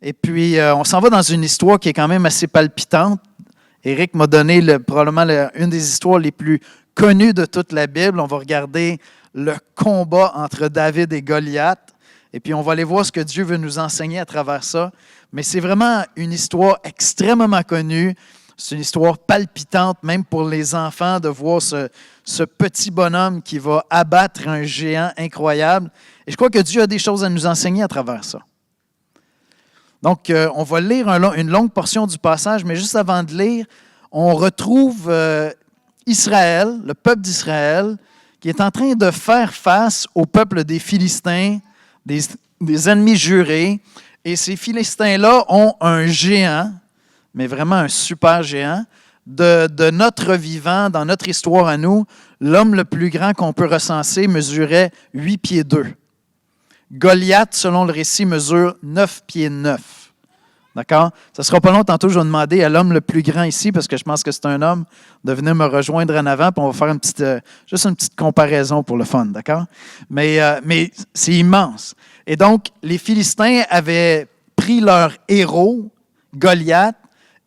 Et puis, on s'en va dans une histoire qui est quand même assez palpitante. Éric m'a donné probablement une des histoires les plus connues de toute la Bible. On va regarder le combat entre David et Goliath. Et puis, on va aller voir ce que Dieu veut nous enseigner à travers ça. Mais c'est vraiment une histoire extrêmement connue. C'est une histoire palpitante, même pour les enfants, de voir ce petit bonhomme qui va abattre un géant incroyable. Et je crois que Dieu a des choses à nous enseigner à travers ça. Donc, on va lire une longue portion du passage, mais juste avant de lire, on retrouve Israël, le peuple d'Israël, qui est en train de faire face au peuple des Philistins, des ennemis jurés. Et ces Philistins-là ont un géant, mais vraiment un super géant, de notre vivant, dans notre histoire à nous. L'homme le plus grand qu'on peut recenser mesurait 8 pieds 2. Goliath, selon le récit, mesure 9 pieds 9. D'accord? Ça ne sera pas long. Tantôt, je vais demander à l'homme le plus grand ici, parce que je pense que c'est un homme, de venir me rejoindre en avant, puis on va faire juste une petite comparaison pour le fun. D'accord? Mais c'est immense. Et donc, les Philistins avaient pris leur héros, Goliath,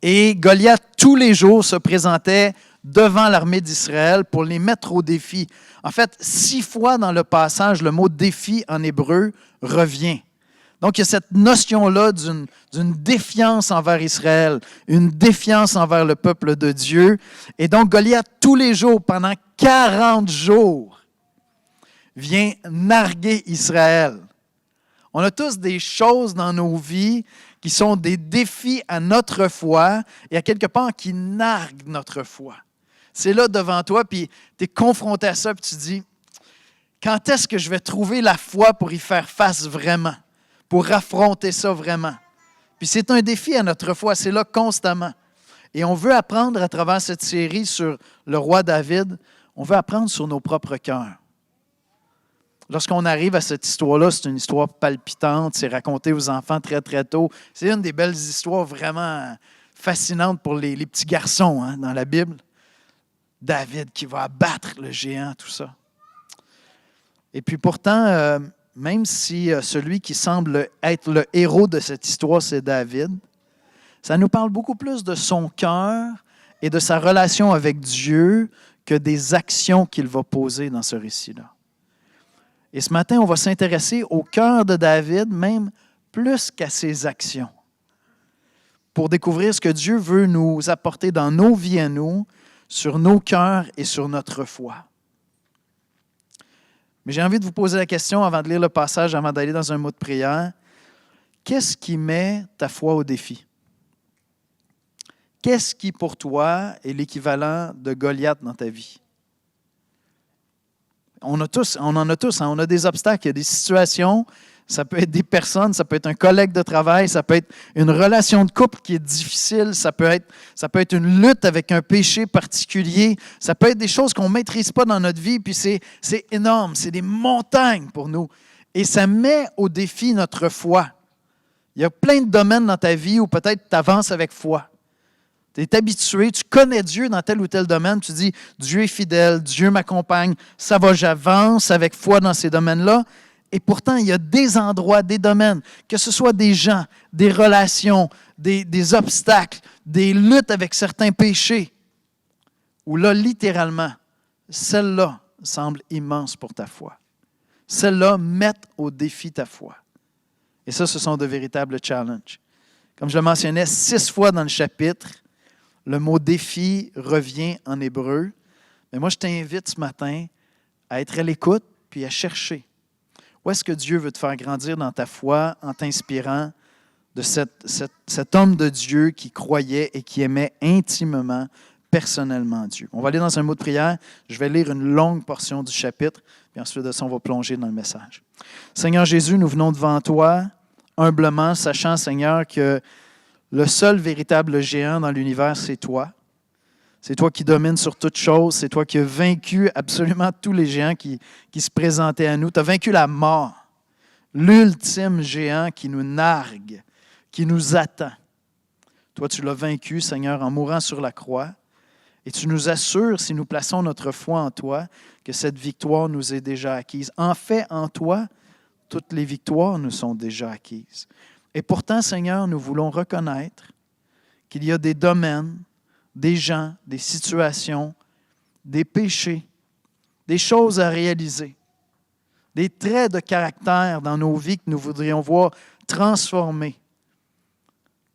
et Goliath, tous les jours, se présentait devant l'armée d'Israël pour les mettre au défi. En fait, 6 fois dans le passage, le mot « défi » en hébreu revient. Donc, il y a cette notion-là d'une défiance envers Israël, une défiance envers le peuple de Dieu. Et donc, Goliath, tous les jours, pendant 40 jours, vient narguer Israël. On a tous des choses dans nos vies qui sont des défis à notre foi et à quelque part qui narguent notre foi. C'est là devant toi, puis tu es confronté à ça, puis tu te dis, quand est-ce que je vais trouver la foi pour y faire face vraiment, pour affronter ça vraiment? Puis c'est un défi à notre foi, c'est là constamment. Et on veut apprendre à travers cette série sur le roi David, on veut apprendre sur nos propres cœurs. Lorsqu'on arrive à cette histoire-là, c'est une histoire palpitante, c'est raconté aux enfants très, très tôt. C'est une des belles histoires vraiment fascinantes pour les petits garçons dans la Bible. David qui va abattre le géant, tout ça. Et puis pourtant, même si celui qui semble être le héros de cette histoire, c'est David, ça nous parle beaucoup plus de son cœur et de sa relation avec Dieu que des actions qu'il va poser dans ce récit-là. Et ce matin, on va s'intéresser au cœur de David, même plus qu'à ses actions, pour découvrir ce que Dieu veut nous apporter dans nos vies à nous, sur nos cœurs et sur notre foi. Mais j'ai envie de vous poser la question, avant de lire le passage, avant d'aller dans un mot de prière, qu'est-ce qui met ta foi au défi? Qu'est-ce qui, pour toi, est l'équivalent de Goliath dans ta vie? On en a tous, on a des obstacles, il y a des situations, ça peut être des personnes, ça peut être un collègue de travail, ça peut être une relation de couple qui est difficile, ça peut être une lutte avec un péché particulier, ça peut être des choses qu'on ne maîtrise pas dans notre vie, puis c'est énorme, c'est des montagnes pour nous. Et ça met au défi notre foi. Il y a plein de domaines dans ta vie où peut-être tu avances avec foi. Tu es habitué, tu connais Dieu dans tel ou tel domaine, tu dis, Dieu est fidèle, Dieu m'accompagne, ça va, j'avance avec foi dans ces domaines-là. Et pourtant, il y a des endroits, des domaines, que ce soit des gens, des relations, des obstacles, des luttes avec certains péchés, où là, littéralement, celle-là semble immense pour ta foi. Celles-là mettent au défi ta foi. Et ça, ce sont de véritables challenges. Comme je le mentionnais, 6 fois dans le chapitre, le mot « défi » revient en hébreu. Mais moi, je t'invite ce matin à être à l'écoute puis à chercher. Où est-ce que Dieu veut te faire grandir dans ta foi en t'inspirant de cet homme de Dieu qui croyait et qui aimait intimement, personnellement Dieu? On va aller dans un mot de prière. Je vais lire une longue portion du chapitre, puis ensuite de ça, on va plonger dans le message. Seigneur Jésus, nous venons devant toi humblement, sachant, Seigneur, que le seul véritable géant dans l'univers, c'est toi. C'est toi qui domines sur toute chose. C'est toi qui as vaincu absolument tous les géants qui se présentaient à nous. Tu as vaincu la mort, l'ultime géant qui nous nargue, qui nous attend. Toi, tu l'as vaincu, Seigneur, en mourant sur la croix. Et tu nous assures, si nous plaçons notre foi en toi, que cette victoire nous est déjà acquise. En fait, en toi, toutes les victoires nous sont déjà acquises. Et pourtant, Seigneur, nous voulons reconnaître qu'il y a des domaines, des gens, des situations, des péchés, des choses à réaliser, des traits de caractère dans nos vies que nous voudrions voir transformés,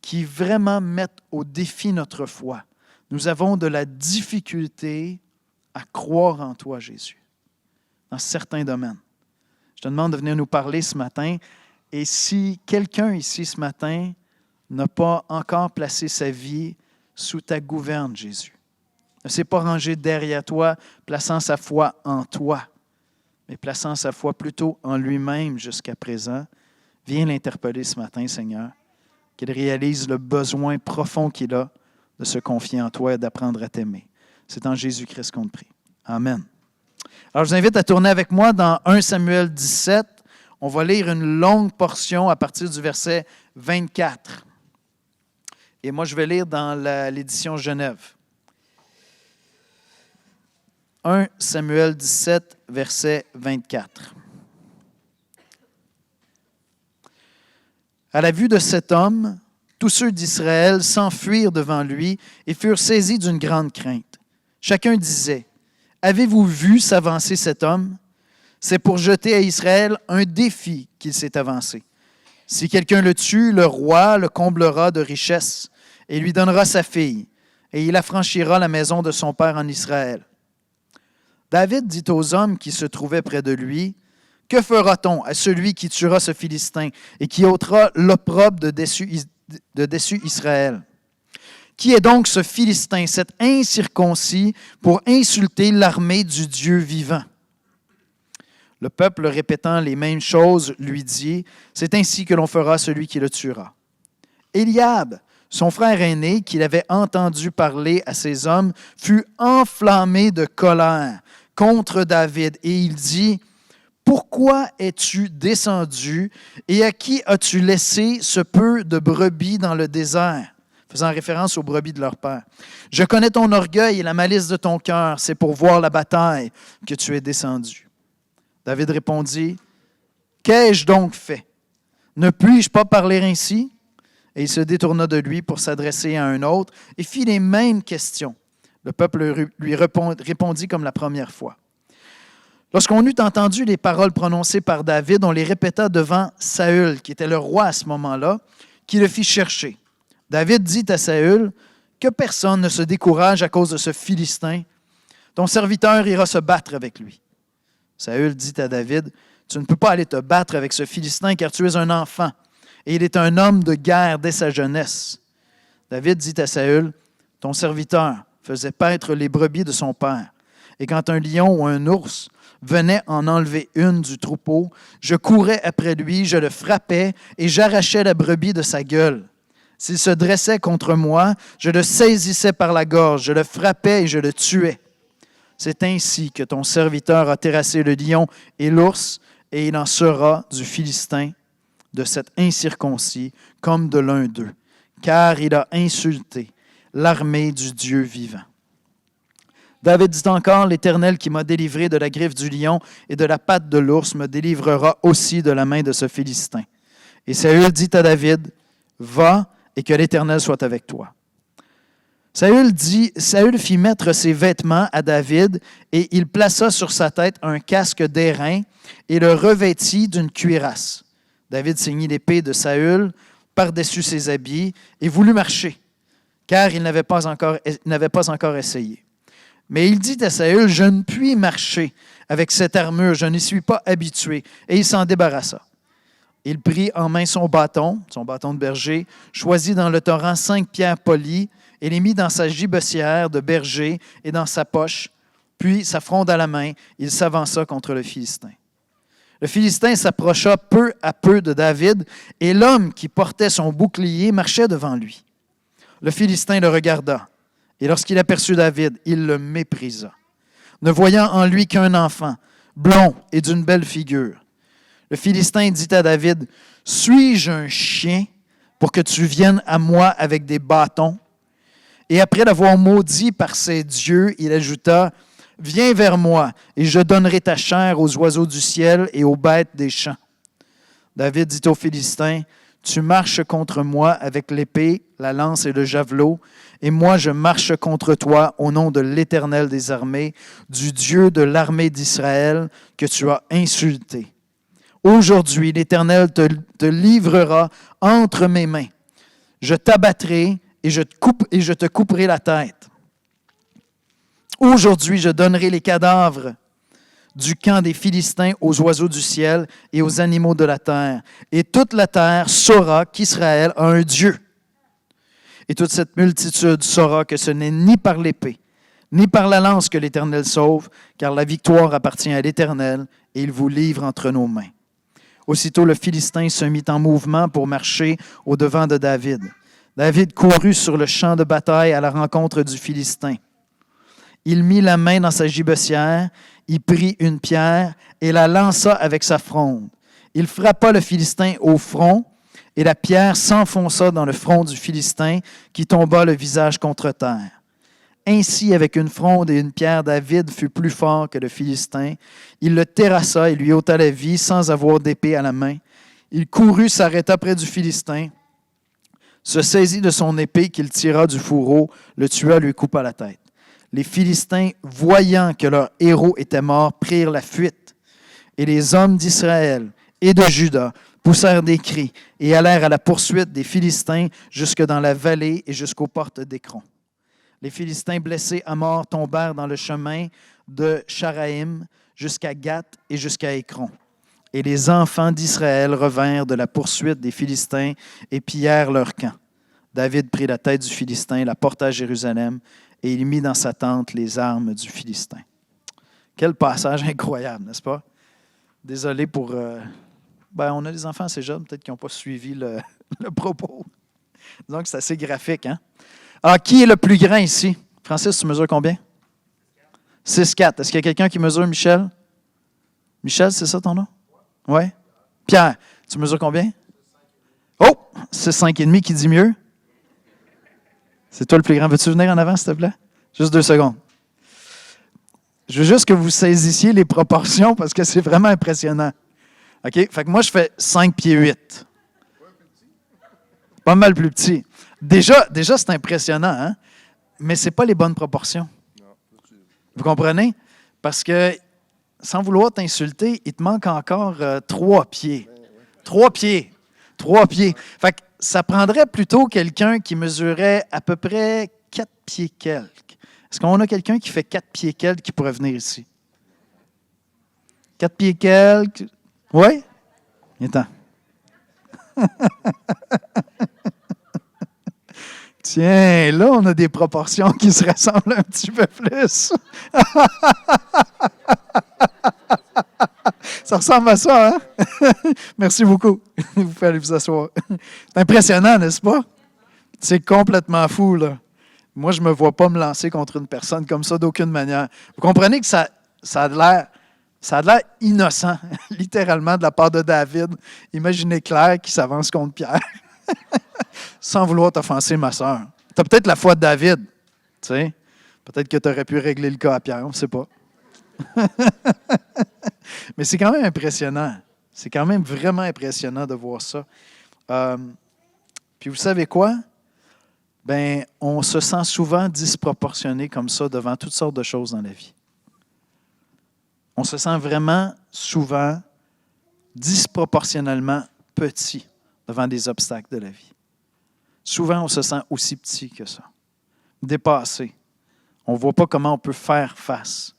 qui vraiment mettent au défi notre foi. Nous avons de la difficulté à croire en toi, Jésus, dans certains domaines. Je te demande de venir nous parler ce matin. Et si quelqu'un ici ce matin n'a pas encore placé sa vie sous ta gouverne, Jésus, ne s'est pas rangé derrière toi, plaçant sa foi en toi, mais plaçant sa foi plutôt en lui-même jusqu'à présent, viens l'interpeller ce matin, Seigneur, qu'il réalise le besoin profond qu'il a de se confier en toi et d'apprendre à t'aimer. C'est en Jésus-Christ qu'on te prie. Amen. Alors, je vous invite à tourner avec moi dans 1 Samuel 17. On va lire une longue portion à partir du verset 24. Et moi, je vais lire dans l'édition Genève. 1 Samuel 17, verset 24. À la vue de cet homme, tous ceux d'Israël s'enfuirent devant lui et furent saisis d'une grande crainte. Chacun disait, « Avez-vous vu s'avancer cet homme? C'est pour jeter à Israël un défi qu'il s'est avancé. Si quelqu'un le tue, le roi le comblera de richesses et lui donnera sa fille, et il affranchira la maison de son père en Israël. » David dit aux hommes qui se trouvaient près de lui, « Que fera-t-on à celui qui tuera ce Philistin et qui ôtera l'opprobre de dessus Israël? Qui est donc ce Philistin, cet incirconcis, pour insulter l'armée du Dieu vivant? » Le peuple, répétant les mêmes choses, lui dit, « C'est ainsi que l'on fera celui qui le tuera. » Éliab, son frère aîné, qui l'avait entendu parler à ces hommes, fut enflammé de colère contre David, et il dit, « Pourquoi es-tu descendu et à qui as-tu laissé ce peu de brebis dans le désert? » Faisant référence aux brebis de leur père. « Je connais ton orgueil et la malice de ton cœur, c'est pour voir la bataille que tu es descendu. » David répondit, « Qu'ai-je donc fait? Ne puis-je pas parler ainsi? » Et il se détourna de lui pour s'adresser à un autre et fit les mêmes questions. Le peuple lui répondit comme la première fois. Lorsqu'on eut entendu les paroles prononcées par David, on les répéta devant Saül, qui était le roi à ce moment-là, qui le fit chercher. David dit à Saül, « Que personne ne se décourage à cause de ce Philistin. Ton serviteur ira se battre avec lui. » Saül dit à David, « Tu ne peux pas aller te battre avec ce Philistin, car tu es un enfant, et il est un homme de guerre dès sa jeunesse. » David dit à Saül, « Ton serviteur faisait paître les brebis de son père, et quand un lion ou un ours venait en enlever une du troupeau, je courais après lui, je le frappais, et j'arrachais la brebis de sa gueule. S'il se dressait contre moi, je le saisissais par la gorge, je le frappais et je le tuais. C'est ainsi que ton serviteur a terrassé le lion et l'ours, et il en sera du Philistin, de cet incirconcis, comme de l'un d'eux, car il a insulté l'armée du Dieu vivant. » David dit encore, « L'Éternel qui m'a délivré de la griffe du lion et de la patte de l'ours me délivrera aussi de la main de ce Philistin. » Et Saül dit à David, « Va, et que l'Éternel soit avec toi. » Saül fit mettre ses vêtements à David, et il plaça sur sa tête un casque d'airain et le revêtit d'une cuirasse. David ceignit l'épée de Saül par-dessus ses habits et voulut marcher, car il n'avait pas encore essayé. Mais il dit à Saül, « Je ne puis marcher avec cette armure, je n'y suis pas habitué. » Et il s'en débarrassa. Il prit en main son bâton de berger, choisit dans le torrent 5 pierres polies, et les mit dans sa gibecière de berger et dans sa poche. Puis, sa fronde à la main, il s'avança contre le Philistin. Le Philistin s'approcha peu à peu de David, et l'homme qui portait son bouclier marchait devant lui. Le Philistin le regarda, et lorsqu'il aperçut David, il le méprisa, ne voyant en lui qu'un enfant, blond et d'une belle figure. Le Philistin dit à David, « Suis-je un chien pour que tu viennes à moi avec des bâtons? » Et après l'avoir maudit par ses dieux, il ajouta, « Viens vers moi, et je donnerai ta chair aux oiseaux du ciel et aux bêtes des champs. » David dit aux Philistins, « Tu marches contre moi avec l'épée, la lance et le javelot, et moi je marche contre toi au nom de l'Éternel des armées, du Dieu de l'armée d'Israël que tu as insulté. Aujourd'hui, l'Éternel te livrera entre mes mains. Je t'abattrai et je te couperai la tête. Aujourd'hui, je donnerai les cadavres du camp des Philistins aux oiseaux du ciel et aux animaux de la terre. Et toute la terre saura qu'Israël a un Dieu. Et toute cette multitude saura que ce n'est ni par l'épée, ni par la lance que l'Éternel sauve, car la victoire appartient à l'Éternel, et il vous livre entre nos mains. Aussitôt le Philistin se mit en mouvement pour marcher au-devant de David. David courut sur le champ de bataille à la rencontre du Philistin. Il mit la main dans sa gibecière, il prit une pierre et la lança avec sa fronde. Il frappa le Philistin au front, et la pierre s'enfonça dans le front du Philistin, qui tomba le visage contre terre. Ainsi, avec une fronde et une pierre, David fut plus fort que le Philistin. Il le terrassa et lui ôta la vie sans avoir d'épée à la main. Il courut, s'arrêta près du Philistin, se saisit de son épée qu'il tira du fourreau, le tua, lui coupa la tête. Les Philistins, voyant que leur héros était mort, prirent la fuite. Et les hommes d'Israël et de Juda poussèrent des cris et allèrent à la poursuite des Philistins jusque dans la vallée et jusqu'aux portes d'Écron. Les Philistins blessés à mort tombèrent dans le chemin de Charaïm jusqu'à Gath et jusqu'à Écron. Et les enfants d'Israël revinrent de la poursuite des Philistins et pillèrent leur camp. David prit la tête du Philistin, la porta à Jérusalem, et il mit dans sa tente les armes du Philistin. Quel passage incroyable, n'est-ce pas? Désolé pour... on a des enfants assez jeunes, peut-être qui n'ont pas suivi le propos. Donc, c'est assez graphique, hein? Alors, qui est le plus grand ici? Francis, tu mesures combien? 6'4". Est-ce qu'il y a quelqu'un qui mesure Michel? Michel, c'est ça ton nom? Oui. Pierre, tu mesures combien? Oh! 6'5", qui dit mieux? C'est toi le plus grand. Veux-tu venir en avant, s'il te plaît? Juste 2 secondes. Je veux juste que vous saisissiez les proportions parce que c'est vraiment impressionnant. OK? Fait que moi, je fais 5 pieds 8. Pas mal plus petit. Déjà c'est impressionnant, hein? Mais ce n'est pas les bonnes proportions. Vous comprenez? Parce que, sans vouloir t'insulter, il te manque encore 3 pieds. 3 pieds. 3 pieds. Fait que ça prendrait plutôt quelqu'un qui mesurait à peu près 4 pieds quelques. Est-ce qu'on a quelqu'un qui fait 4 pieds quelques qui pourrait venir ici? 4 pieds quelques? Oui? Viens-t'en. Tiens, là, on a des proportions qui se ressemblent un petit peu plus. Ça ressemble à ça, hein? Merci beaucoup. Vous pouvez aller vous asseoir. C'est impressionnant, n'est-ce pas? C'est complètement fou, là. Moi, je ne me vois pas me lancer contre une personne comme ça d'aucune manière. Vous comprenez que ça a l'air innocent, littéralement, de la part de David. Imaginez Claire qui s'avance contre Pierre. Sans vouloir t'offenser, ma soeur. Tu as peut-être la foi de David. Tu sais? Peut-être que tu aurais pu régler le cas à Pierre, on ne sait pas. Mais c'est quand même impressionnant. C'est quand même vraiment impressionnant de voir ça. Puis vous savez quoi? Ben, on se sent souvent disproportionné comme ça devant toutes sortes de choses dans la vie. On se sent vraiment souvent disproportionnellement petit devant des obstacles de la vie. Souvent, on se sent aussi petit que ça, dépassé. On ne voit pas comment on peut faire face.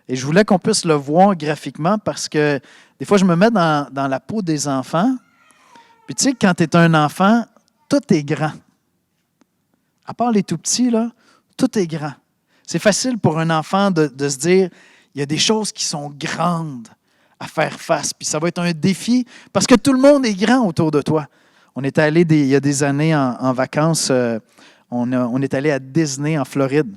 Et je voulais qu'on puisse le voir graphiquement parce que des fois, je me mets dans la peau des enfants. Puis tu sais, quand tu es un enfant, tout est grand. À part les tout petits, là, tout est grand. C'est facile pour un enfant de se dire, il y a des choses qui sont grandes à faire face. Puis ça va être un défi parce que tout le monde est grand autour de toi. On est allé il y a des années en vacances, on est allé à Disney en Floride.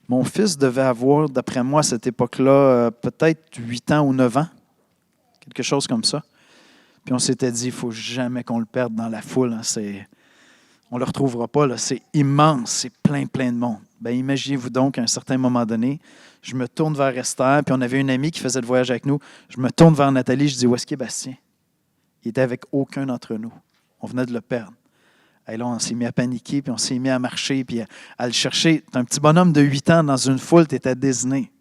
Mon fils devait avoir, d'après moi, à cette époque-là, peut-être 8 ans ou 9 ans, quelque chose comme ça. Puis on s'était dit, il ne faut jamais qu'on le perde dans la foule. Hein. On ne le retrouvera pas, là. C'est immense, c'est plein de monde. Bien, imaginez-vous donc, à un certain moment donné, je me tourne vers Esther, puis on avait une amie qui faisait le voyage avec nous. Je me tourne vers Nathalie, je dis, où est-ce qu'il est Bastien? Il était avec aucun d'entre nous. On venait de le perdre. Et là, on s'est mis à paniquer, puis on s'est mis à marcher, puis à le chercher. Tu es un petit bonhomme de 8 ans dans une foule, tu étais à Disney.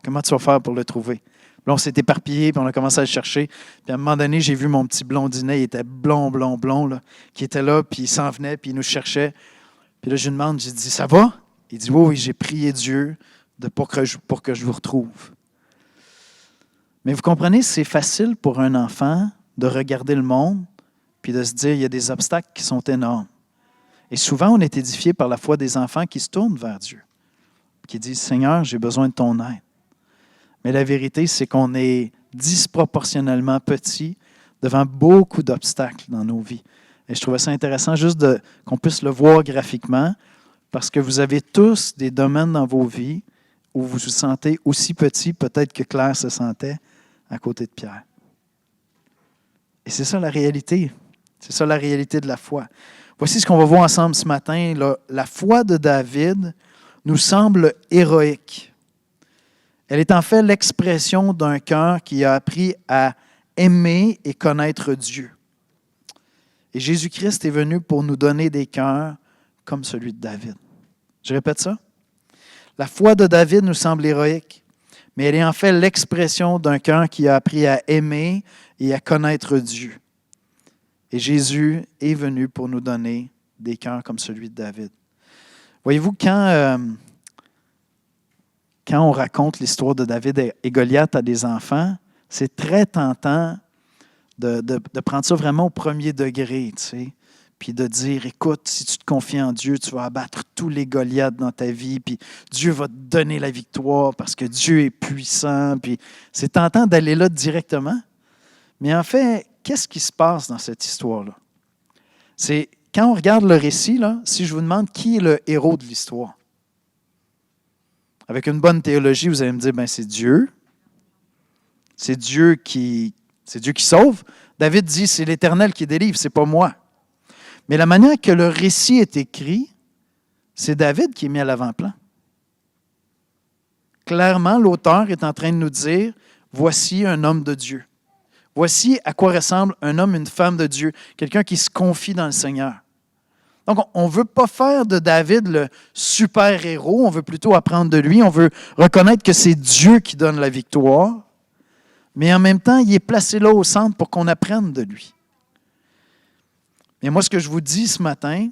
Comment tu vas faire pour le trouver? Puis là, on s'est éparpillé, puis on a commencé à le chercher. Puis à un moment donné, j'ai vu mon petit blondinet, il était blond, là, qui était là, puis il s'en venait, puis il nous cherchait. Puis là, je lui demande, j'ai dit, ça va? Il dit, oui, j'ai prié Dieu pour que je vous retrouve. Mais vous comprenez, c'est facile pour un enfant de regarder le monde puis de se dire, il y a des obstacles qui sont énormes. Et souvent, on est édifié par la foi des enfants qui se tournent vers Dieu, qui disent, Seigneur, j'ai besoin de ton aide. Mais la vérité, c'est qu'on est disproportionnellement petit devant beaucoup d'obstacles dans nos vies. Et je trouvais ça intéressant juste qu'on puisse le voir graphiquement, parce que vous avez tous des domaines dans vos vies où vous vous sentez aussi petit, peut-être que Claire se sentait à côté de Pierre. Et c'est ça la réalité. C'est ça la réalité de la foi. Voici ce qu'on va voir ensemble ce matin. La foi de David nous semble héroïque. Elle est en fait l'expression d'un cœur qui a appris à aimer et connaître Dieu. Et Jésus-Christ est venu pour nous donner des cœurs comme celui de David. Je répète ça. La foi de David nous semble héroïque, mais elle est en fait l'expression d'un cœur qui a appris à aimer et à connaître Dieu. Et Jésus est venu pour nous donner des cœurs comme celui de David. Voyez-vous, quand on raconte l'histoire de David et Goliath à des enfants, c'est très tentant de prendre ça vraiment au premier degré, tu sais, puis de dire, écoute, si tu te confies en Dieu, tu vas abattre tous les Goliaths dans ta vie, puis Dieu va te donner la victoire parce que Dieu est puissant. Puis c'est tentant d'aller là directement. Mais en fait, qu'est-ce qui se passe dans cette histoire-là? C'est quand on regarde le récit, là, si je vous demande qui est le héros de l'histoire, avec une bonne théologie, vous allez me dire, ben c'est Dieu. C'est Dieu qui sauve. David dit, c'est l'Éternel qui délivre, c'est pas moi. Mais la manière que le récit est écrit, c'est David qui est mis à l'avant-plan. Clairement, l'auteur est en train de nous dire, voici un homme de Dieu. Voici à quoi ressemble un homme, une femme de Dieu, quelqu'un qui se confie dans le Seigneur. Donc, on ne veut pas faire de David le super-héros, on veut plutôt apprendre de lui, on veut reconnaître que c'est Dieu qui donne la victoire, mais en même temps, il est placé là au centre pour qu'on apprenne de lui. Mais moi, ce que je vous dis ce matin,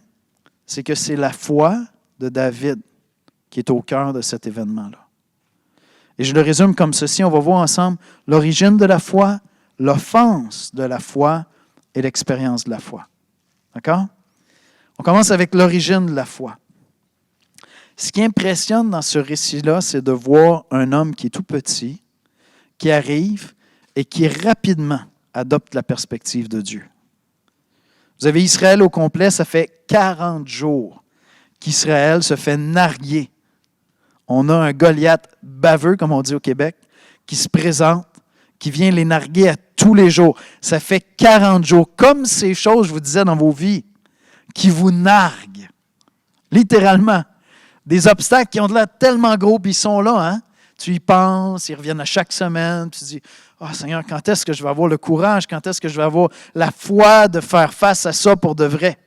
c'est que c'est la foi de David qui est au cœur de cet événement-là. Et je le résume comme ceci, on va voir ensemble l'origine de la foi, l'offense de la foi et l'expérience de la foi. D'accord? On commence avec l'origine de la foi. Ce qui impressionne dans ce récit-là, c'est de voir un homme qui est tout petit, qui arrive et qui rapidement adopte la perspective de Dieu. Vous avez Israël au complet, ça fait 40 jours qu'Israël se fait narguer. On a un Goliath baveux, comme on dit au Québec, qui se présente, qui vient les narguer à tous les jours. Ça fait 40 jours, comme ces choses, je vous disais, dans vos vies, qui vous narguent, littéralement. Des obstacles qui ont de l'air tellement gros, puis ils sont là, hein? Tu y penses, ils reviennent à chaque semaine, puis tu te dis, « Ah, Seigneur, quand est-ce que je vais avoir le courage, quand est-ce que je vais avoir la foi de faire face à ça pour de vrai? »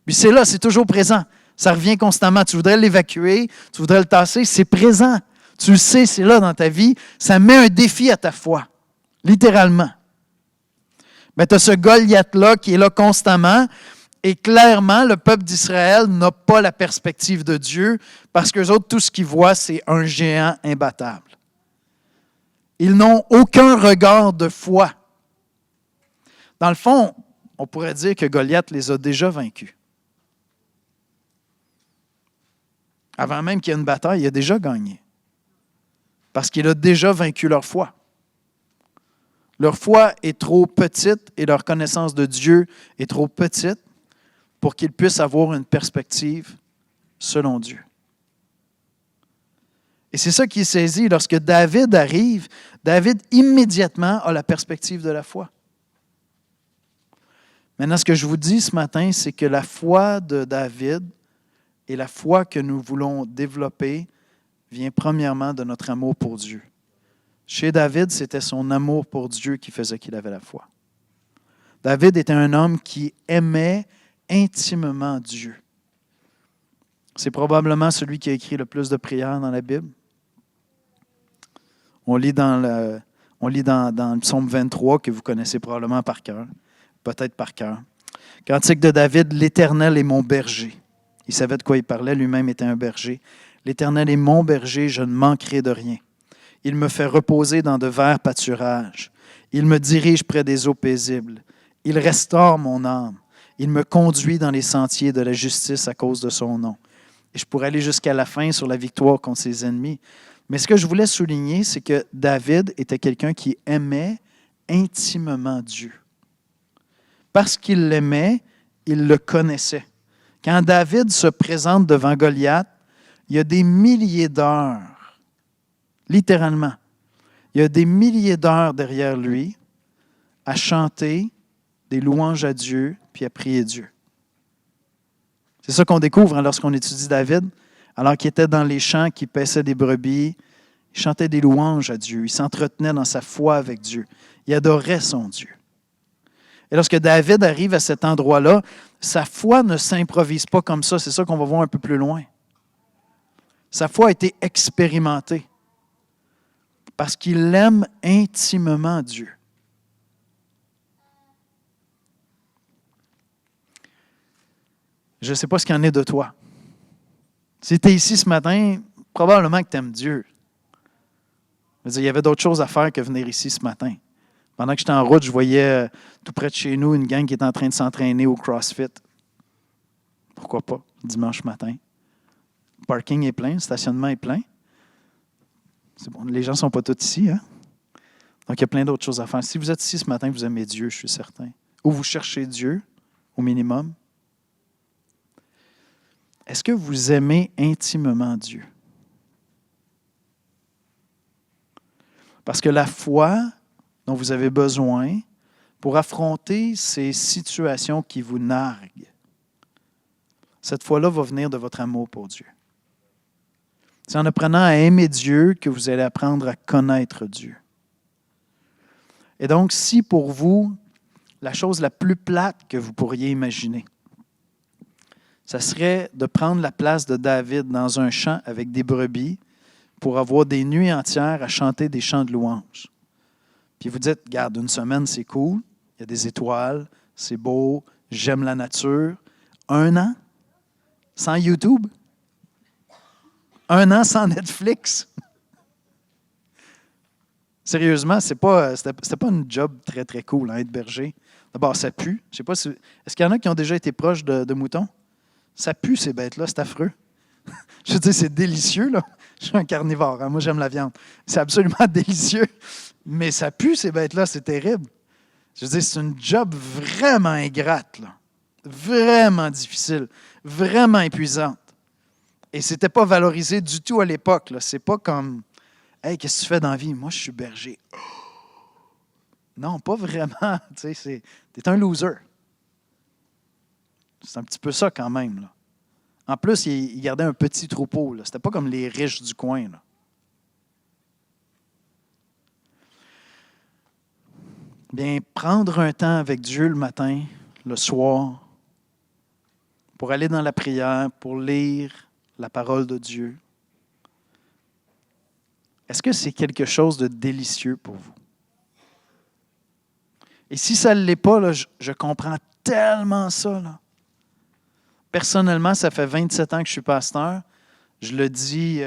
Puis c'est là, c'est toujours présent. Ça revient constamment. Tu voudrais l'évacuer, tu voudrais le tasser, c'est présent. Tu le sais, c'est là dans ta vie. Ça met un défi à ta foi, littéralement. Mais tu as ce Goliath-là qui est là constamment. Et clairement, le peuple d'Israël n'a pas la perspective de Dieu parce qu'eux autres, tout ce qu'ils voient, c'est un géant imbattable. Ils n'ont aucun regard de foi. Dans le fond, on pourrait dire que Goliath les a déjà vaincus. Avant même qu'il y ait une bataille, il a déjà gagné. Parce qu'il a déjà vaincu leur foi. Leur foi est trop petite et leur connaissance de Dieu est trop petite pour qu'ils puissent avoir une perspective selon Dieu. Et c'est ça qui est saisi. Lorsque David arrive, David immédiatement a la perspective de la foi. Maintenant, ce que je vous dis ce matin, c'est que la foi de David et la foi que nous voulons développer vient premièrement de notre amour pour Dieu. Chez David, c'était son amour pour Dieu qui faisait qu'il avait la foi. David était un homme qui aimait intimement Dieu. C'est probablement celui qui a écrit le plus de prières dans la Bible. On lit dans le psaume 23, que vous connaissez probablement par cœur, peut-être par cœur. Cantique de David, « L'Éternel est mon berger ». Il savait de quoi il parlait, lui-même était un berger. « L'Éternel est mon berger, je ne manquerai de rien. Il me fait reposer dans de verts pâturages. Il me dirige près des eaux paisibles. Il restaure mon âme. Il me conduit dans les sentiers de la justice à cause de son nom. » Et je pourrais aller jusqu'à la fin sur la victoire contre ses ennemis. Mais ce que je voulais souligner, c'est que David était quelqu'un qui aimait intimement Dieu. Parce qu'il l'aimait, il le connaissait. Quand David se présente devant Goliath, il y a des milliers d'heures, littéralement, il y a des milliers d'heures derrière lui à chanter des louanges à Dieu puis à prier Dieu. C'est ça qu'on découvre lorsqu'on étudie David. Alors qu'il était dans les champs, qu'il paissait des brebis, il chantait des louanges à Dieu. Il s'entretenait dans sa foi avec Dieu. Il adorait son Dieu. Et lorsque David arrive à cet endroit-là, sa foi ne s'improvise pas comme ça. C'est ça qu'on va voir un peu plus loin. Sa foi a été expérimentée parce qu'il aime intimement Dieu. Je ne sais pas ce qu'il en est de toi. Si tu es ici ce matin, probablement que tu aimes Dieu. Je veux dire, il y avait d'autres choses à faire que venir ici ce matin. Pendant que j'étais en route, je voyais tout près de chez nous une gang qui était en train de s'entraîner au CrossFit. Pourquoi pas, dimanche matin. Le parking est plein, le stationnement est plein. C'est bon, les gens ne sont pas tous ici, hein? Donc, il y a plein d'autres choses à faire. Si vous êtes ici ce matin, vous aimez Dieu, je suis certain. Ou vous cherchez Dieu, au minimum. Est-ce que vous aimez intimement Dieu? Parce que la foi dont vous avez besoin pour affronter ces situations qui vous narguent, cette foi-là va venir de votre amour pour Dieu. C'est en apprenant à aimer Dieu que vous allez apprendre à connaître Dieu. Et donc, si pour vous, la chose la plus plate que vous pourriez imaginer, ça serait de prendre la place de David dans un champ avec des brebis pour avoir des nuits entières à chanter des chants de louanges. Puis vous dites, regarde, une semaine, c'est cool, il y a des étoiles, c'est beau, j'aime la nature. 1 an sans YouTube? 1 an sans Netflix? Sérieusement, c'était pas une job très, très cool, hein, être berger. D'abord, ça pue. Je sais pas si... Est-ce qu'il y en a qui ont déjà été proches de moutons? Ça pue, ces bêtes-là, c'est affreux. Je veux dire, c'est délicieux, là. Je suis un carnivore, hein? Moi, j'aime la viande. C'est absolument délicieux, mais ça pue, ces bêtes-là, c'est terrible. Je veux dire, c'est une job vraiment ingrate, là. Vraiment difficile, vraiment épuisante. Et ce n'était pas valorisé du tout à l'époque, là. C'est pas comme, « Hey, qu'est-ce que tu fais dans la vie? Moi, je suis berger. Oh! » Non, pas vraiment. Tu sais, t'es un loser. C'est un petit peu ça quand même, là. En plus, il gardait un petit troupeau. C'était pas comme les riches du coin, là. Bien, prendre un temps avec Dieu le matin, le soir, pour aller dans la prière, pour lire la parole de Dieu. Est-ce que c'est quelque chose de délicieux pour vous? Et si ça ne l'est pas, là, je comprends tellement ça, là. Personnellement, ça fait 27 ans que je suis pasteur. Je le dis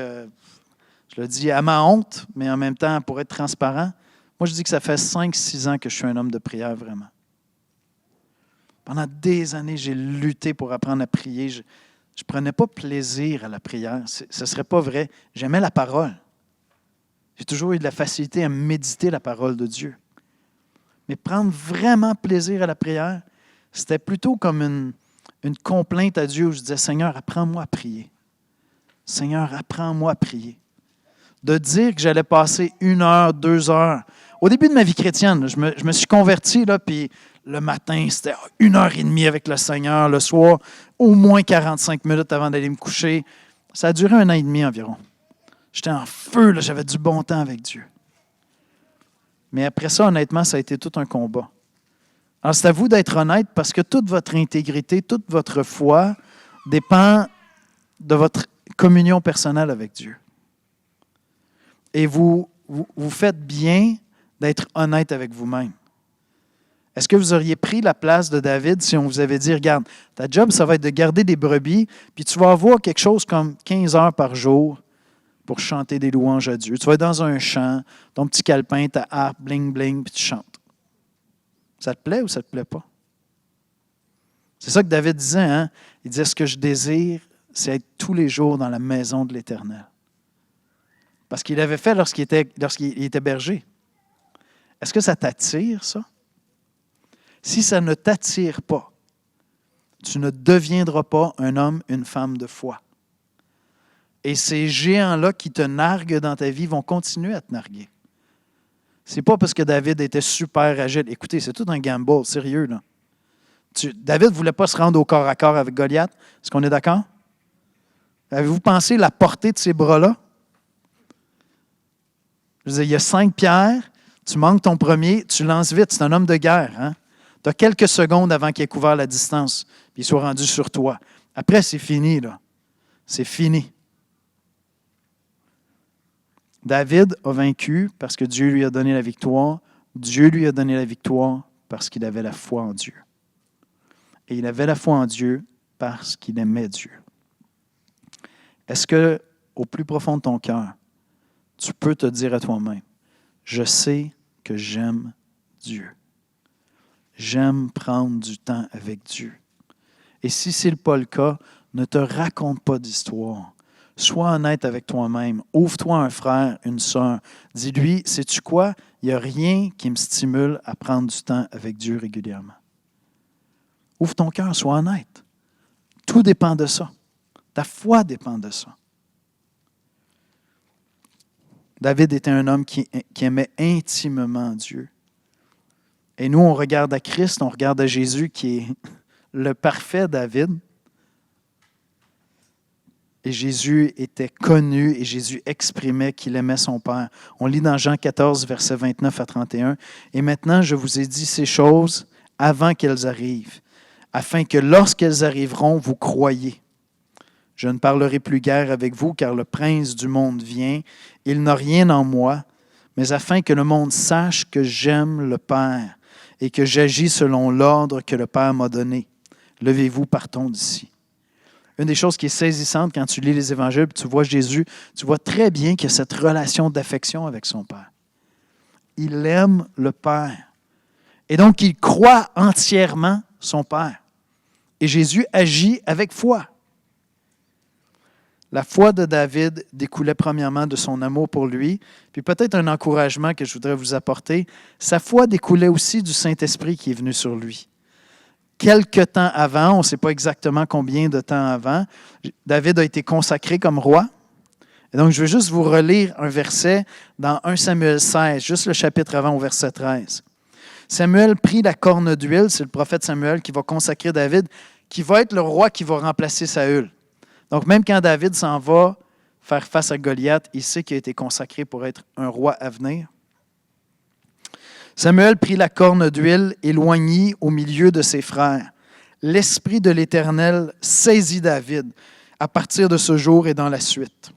à ma honte, mais en même temps, pour être transparent, moi, je dis que ça fait 5-6 ans que je suis un homme de prière, vraiment. Pendant des années, j'ai lutté pour apprendre à prier. Je ne prenais pas plaisir à la prière. Ce ne serait pas vrai. J'aimais la parole. J'ai toujours eu de la facilité à méditer la parole de Dieu. Mais prendre vraiment plaisir à la prière, c'était plutôt comme une complainte à Dieu où je disais, « Seigneur, apprends-moi à prier. Seigneur, apprends-moi à prier. » De dire que j'allais passer 1 heure, 2 heures. Au début de ma vie chrétienne, je me suis converti, là, puis le matin, c'était 1h30 avec le Seigneur. Le soir, au moins 45 minutes avant d'aller me coucher. Ça a duré 1 an et demi environ. J'étais en feu, là, j'avais du bon temps avec Dieu. Mais après ça, honnêtement, ça a été tout un combat. Alors, c'est à vous d'être honnête parce que toute votre intégrité, toute votre foi dépend de votre communion personnelle avec Dieu. Et vous faites bien d'être honnête avec vous-même. Est-ce que vous auriez pris la place de David si on vous avait dit, regarde, ta job, ça va être de garder des brebis, puis tu vas avoir quelque chose comme 15 heures par jour pour chanter des louanges à Dieu. Tu vas être dans un champ, ton petit calepin, ta harpe, bling, bling, puis tu chantes. Ça te plaît ou ça ne te plaît pas? C'est ça que David disait, hein? Il disait, ce que je désire, c'est être tous les jours dans la maison de l'Éternel. Parce qu'il l'avait fait lorsqu'il était berger. Est-ce que ça t'attire, ça? Si ça ne t'attire pas, tu ne deviendras pas un homme, une femme de foi. Et ces géants-là qui te narguent dans ta vie vont continuer à te narguer. C'est pas parce que David était super agile. Écoutez, c'est tout un gamble, sérieux, là. David ne voulait pas se rendre au corps à corps avec Goliath. Est-ce qu'on est d'accord? Avez-vous pensé la portée de ces bras-là? Je veux dire, il y a 5 pierres, tu manques ton premier, tu lances vite. C'est un homme de guerre. Hein? Tu as quelques secondes avant qu'il ait couvert la distance puis il soit rendu sur toi. Après, c'est fini, là. C'est fini. David a vaincu parce que Dieu lui a donné la victoire. Dieu lui a donné la victoire parce qu'il avait la foi en Dieu. Et il avait la foi en Dieu parce qu'il aimait Dieu. Est-ce que, au plus profond de ton cœur, tu peux te dire à toi-même, je sais que j'aime Dieu. J'aime prendre du temps avec Dieu. Et si ce n'est pas le cas, ne te raconte pas d'histoire. Sois honnête avec toi-même. Ouvre-toi un frère, une sœur. Dis-lui, sais-tu quoi? Il n'y a rien qui me stimule à prendre du temps avec Dieu régulièrement. Ouvre ton cœur, sois honnête. Tout dépend de ça. Ta foi dépend de ça. David était un homme qui aimait intimement Dieu. Et nous, on regarde à Christ, on regarde à Jésus qui est le parfait David. Et Jésus était connu et Jésus exprimait qu'il aimait son Père. On lit dans Jean 14, versets 29 à 31. « Et maintenant, je vous ai dit ces choses avant qu'elles arrivent, afin que lorsqu'elles arriveront, vous croyiez. Je ne parlerai plus guère avec vous, car le prince du monde vient. Il n'a rien en moi, mais afin que le monde sache que j'aime le Père et que j'agis selon l'ordre que le Père m'a donné. Levez-vous, partons d'ici. » Une des choses qui est saisissante quand tu lis les évangiles et tu vois Jésus, tu vois très bien qu'il y a cette relation d'affection avec son Père. Il aime le Père. Et donc, il croit entièrement son Père. Et Jésus agit avec foi. La foi de David découlait premièrement de son amour pour lui, puis peut-être un encouragement que je voudrais vous apporter. Sa foi découlait aussi du Saint-Esprit qui est venu sur lui. Quelque temps avant, on ne sait pas exactement combien de temps avant, David a été consacré comme roi. Et donc, je vais juste vous relire un verset dans 1 Samuel 16, juste le chapitre avant au verset 13. Samuel prit la corne d'huile, c'est le prophète Samuel qui va consacrer David, qui va être le roi qui va remplacer Saül. Donc, même quand David s'en va faire face à Goliath, il sait qu'il a été consacré pour être un roi à venir. Samuel prit la corne d'huile et l'oignit au milieu de ses frères. L'Esprit de l'Éternel saisit David à partir de ce jour et dans la suite.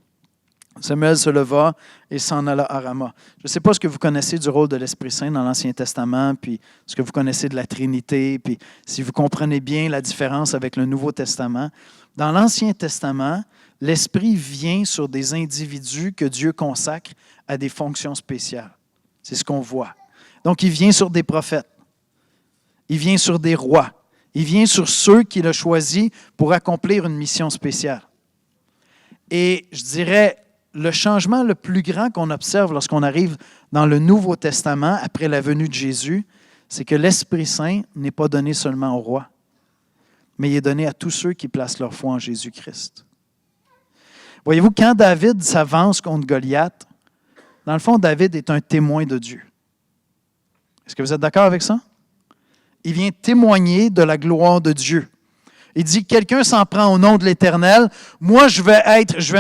Samuel se leva et s'en alla à Rama. Je ne sais pas ce que vous connaissez du rôle de l'Esprit Saint dans l'Ancien Testament, puis ce que vous connaissez de la Trinité, puis si vous comprenez bien la différence avec le Nouveau Testament. Dans l'Ancien Testament, l'Esprit vient sur des individus que Dieu consacre à des fonctions spéciales. C'est ce qu'on voit. Donc, il vient sur des prophètes. Il vient sur des rois. Il vient sur ceux qu'il a choisis pour accomplir une mission spéciale. Et je dirais, le changement le plus grand qu'on observe lorsqu'on arrive dans le Nouveau Testament, après la venue de Jésus, c'est que l'Esprit Saint n'est pas donné seulement aux rois, mais il est donné à tous ceux qui placent leur foi en Jésus-Christ. Voyez-vous, quand David s'avance contre Goliath, dans le fond, David est un témoin de Dieu. Est-ce que vous êtes d'accord avec ça? Il vient témoigner de la gloire de Dieu. Il dit, quelqu'un s'en prend au nom de l'Éternel, moi je vais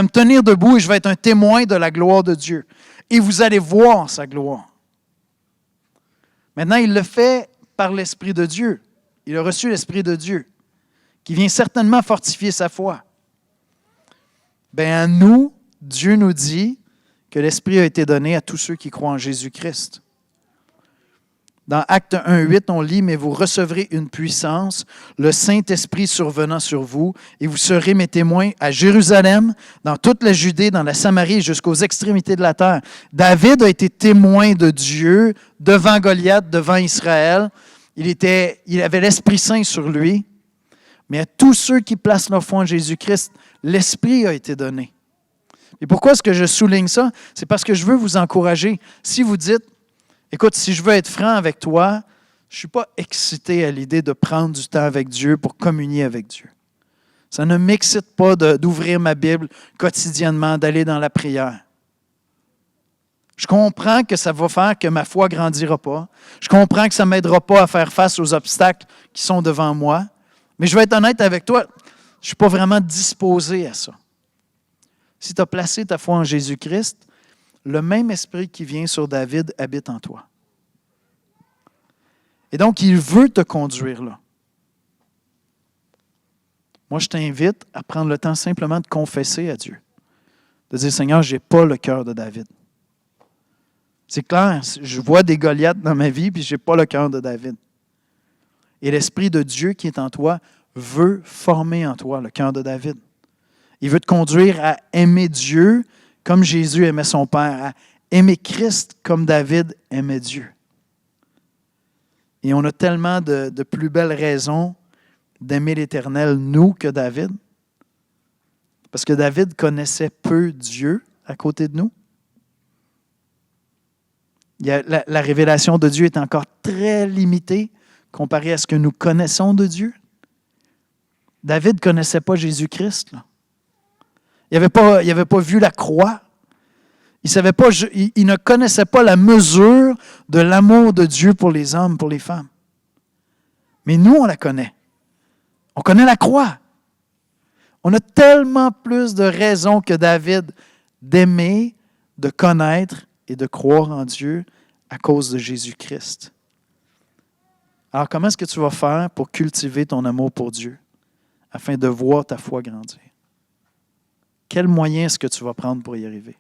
me tenir debout et je vais être un témoin de la gloire de Dieu. Et vous allez voir sa gloire. Maintenant, il le fait par l'Esprit de Dieu. Il a reçu l'Esprit de Dieu, qui vient certainement fortifier sa foi. Bien, à nous, Dieu nous dit que l'Esprit a été donné à tous ceux qui croient en Jésus-Christ. Dans Actes 1:8, on lit « Mais vous recevrez une puissance, le Saint-Esprit survenant sur vous, et vous serez mes témoins à Jérusalem, dans toute la Judée, dans la Samarie, jusqu'aux extrémités de la terre. » David a été témoin de Dieu devant Goliath, devant Israël. Il avait l'Esprit Saint sur lui. Mais à tous ceux qui placent leur foi en Jésus-Christ, l'Esprit a été donné. Et pourquoi est-ce que je souligne ça? C'est parce que je veux vous encourager. Si vous dites, écoute, si je veux être franc avec toi, je ne suis pas excité à l'idée de prendre du temps avec Dieu pour communier avec Dieu. Ça ne m'excite pas d'ouvrir ma Bible quotidiennement, d'aller dans la prière. Je comprends que ça va faire que ma foi ne grandira pas. Je comprends que ça ne m'aidera pas à faire face aux obstacles qui sont devant moi. Mais je vais être honnête avec toi, je ne suis pas vraiment disposé à ça. Si tu as placé ta foi en Jésus-Christ, le même esprit qui vient sur David habite en toi. Et donc, il veut te conduire là. Moi, je t'invite à prendre le temps simplement de confesser à Dieu. De dire, Seigneur, je n'ai pas le cœur de David. C'est clair, je vois des Goliaths dans ma vie, puis je n'ai pas le cœur de David. Et l'Esprit de Dieu qui est en toi veut former en toi le cœur de David. Il veut te conduire à aimer Dieu comme Jésus aimait son Père, à aimer Christ comme David aimait Dieu. Et on a tellement de plus belles raisons d'aimer l'Éternel, nous, que David. Parce que David connaissait peu Dieu à côté de nous. La révélation de Dieu est encore très limitée comparée à ce que nous connaissons de Dieu. David ne connaissait pas Jésus-Christ, là. Il n'avait pas vu la croix. Il ne connaissait pas la mesure de l'amour de Dieu pour les hommes, pour les femmes. Mais nous, on la connaît. On connaît la croix. On a tellement plus de raisons que David d'aimer, de connaître et de croire en Dieu à cause de Jésus-Christ. Alors, comment est-ce que tu vas faire pour cultiver ton amour pour Dieu afin de voir ta foi grandir? Quel moyen est-ce que tu vas prendre pour y arriver?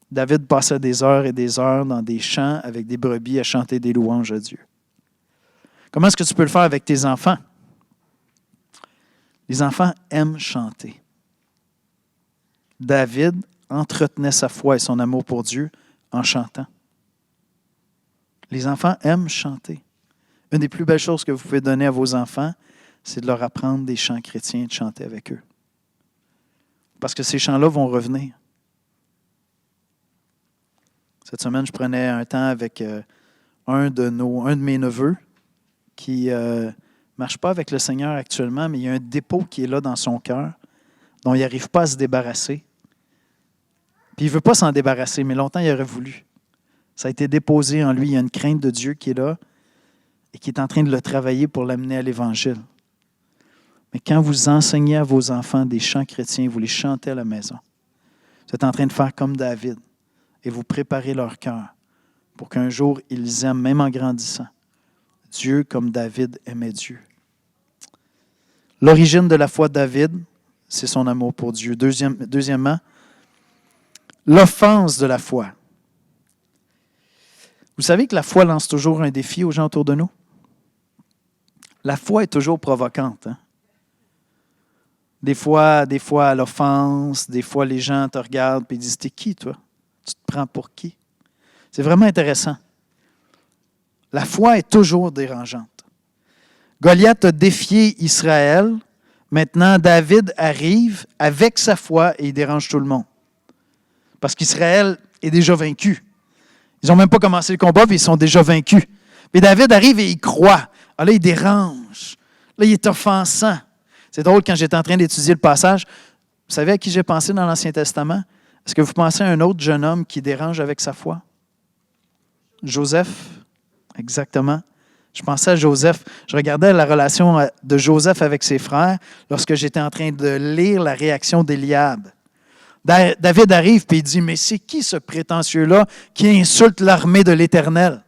David passait des heures et des heures dans des champs avec des brebis à chanter des louanges à Dieu. Comment est-ce que tu peux le faire avec tes enfants? Les enfants aiment chanter. David entretenait sa foi et son amour pour Dieu en chantant. Les enfants aiment chanter. Une des plus belles choses que vous pouvez donner à vos enfants, c'est de leur apprendre des chants chrétiens et de chanter avec eux. Parce que ces chants-là vont revenir. Cette semaine, je prenais un temps avec un de mes neveux qui ne marche pas avec le Seigneur actuellement, mais il y a un dépôt qui est là dans son cœur, dont il n'arrive pas à se débarrasser. Puis il ne veut pas s'en débarrasser, mais longtemps il aurait voulu. Ça a été déposé en lui. Il y a une crainte de Dieu qui est là et qui est en train de le travailler pour l'amener à l'Évangile. Mais quand vous enseignez à vos enfants des chants chrétiens, vous les chantez à la maison, vous êtes en train de faire comme David et vous préparez leur cœur pour qu'un jour ils aiment, même en grandissant, Dieu comme David aimait Dieu. L'origine de la foi de David, c'est son amour pour Dieu. Deuxièmement, l'offense de la foi. Vous savez que la foi lance toujours un défi aux gens autour de nous? La foi est toujours provocante. Hein? Des fois, à l'offense, des fois, les gens te regardent et disent « T'es qui, toi? Tu te prends pour qui? » C'est vraiment intéressant. La foi est toujours dérangeante. Goliath a défié Israël. Maintenant, David arrive avec sa foi et il dérange tout le monde. Parce qu'Israël est déjà vaincu. Ils n'ont même pas commencé le combat, puis ils sont déjà vaincus. Mais David arrive et il croit. Alors là, il dérange. Là, il est offensant. C'est drôle, quand j'étais en train d'étudier le passage, vous savez à qui j'ai pensé dans l'Ancien Testament? Est-ce que vous pensez à un autre jeune homme qui dérange avec sa foi? Joseph, exactement. Je pensais à Joseph. Je regardais la relation de Joseph avec ses frères lorsque j'étais en train de lire la réaction d'Éliab. David arrive et il dit « Mais c'est qui ce prétentieux-là qui insulte l'armée de l'Éternel? »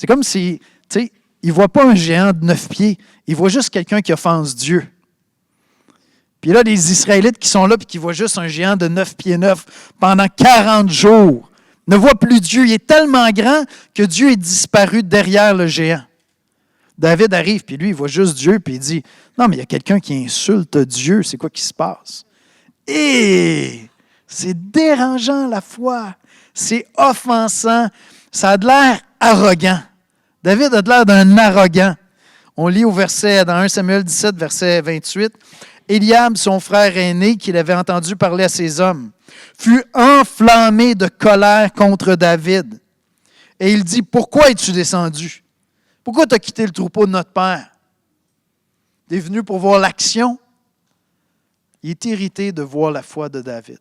C'est comme si, tu sais, il ne voit pas un géant de 9 pieds, il voit juste quelqu'un qui offense Dieu. Puis là, les Israélites qui sont là et qui voient juste un géant de 9 pieds 9 pendant 40 jours, ne voient plus Dieu. Il est tellement grand que Dieu est disparu derrière le géant. David arrive, puis lui, il voit juste Dieu, puis il dit, « Non, mais il y a quelqu'un qui insulte Dieu, c'est quoi qui se passe? » Et c'est dérangeant la foi, c'est offensant, ça a de l'air arrogant. David a de l'air d'un arrogant. On lit dans 1 Samuel 17, verset 28, « Éliab, son frère aîné, qu'il avait entendu parler à ses hommes, fut enflammé de colère contre David. Et il dit, « Pourquoi es-tu descendu? Pourquoi tu as quitté le troupeau de notre père? Tu es venu pour voir l'action? » Il est irrité de voir la foi de David,